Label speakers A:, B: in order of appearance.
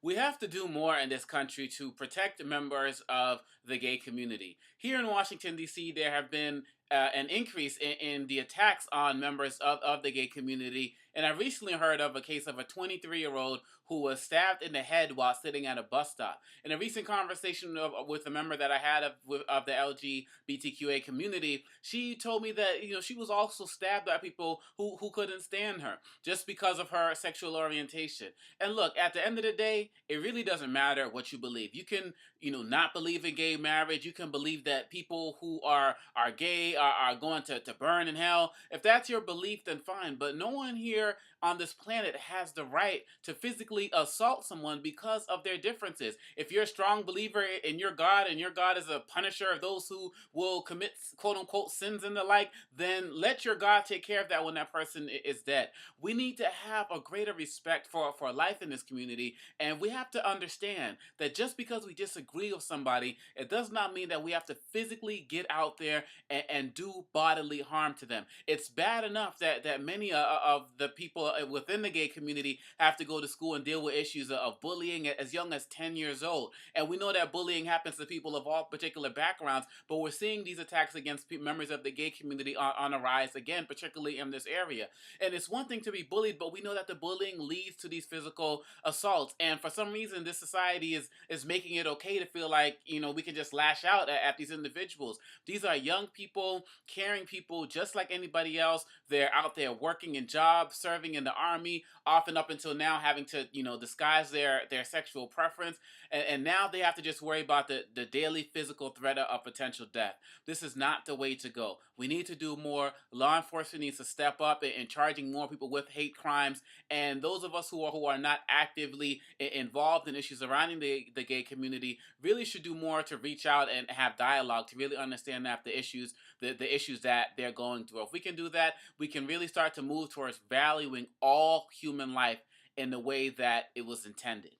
A: We have to do more in this country to protect members of the gay community. Here in Washington, D.C., there have been an increase in the attacks on members of the gay community. And I recently heard of a case of a 23-year-old who was stabbed in the head while sitting at a bus stop. In a recent conversation with a member that I had of the LGBTQA community, she told me that she was also stabbed by people who couldn't stand her just because of her sexual orientation. And look, at the end of the day, it really doesn't matter what you believe. You can, not believe in gay marriage. You can believe that people who are gay are going to burn in hell. If that's your belief, then fine. But no one here on this planet has the right to physically assault someone because of their differences. If you're a strong believer in your God and your God is a punisher of those who will commit quote unquote sins and the like, then let your God take care of that when that person is dead. We need to have a greater respect for life in this community, and we have to understand that just because we disagree with somebody, it does not mean that we have to physically get out there and do bodily harm to them. It's bad enough that many of the people within the gay community have to go to school and deal with issues of bullying as young as 10 years old. And we know that bullying happens to people of all particular backgrounds, but we're seeing these attacks against members of the gay community on a rise again, particularly in this area. And it's one thing to be bullied, but we know that the bullying leads to these physical assaults. And for some reason, this society is making it okay to feel like we can just lash out at these individuals. These are young people, caring people, just like anybody else. They're out there working in jobs, serving in the army, often up until now having to disguise their sexual preference, and now they have to just worry about the daily physical threat of potential death. This is not the way to go. We need to do more. Law enforcement needs to step up in charging more people with hate crimes, and those of us who are not actively involved in issues surrounding the gay community really should do more to reach out and have dialogue to really understand that the issues that they're going through. If we can do that, we can really start to move towards valuing all human life in the way that it was intended.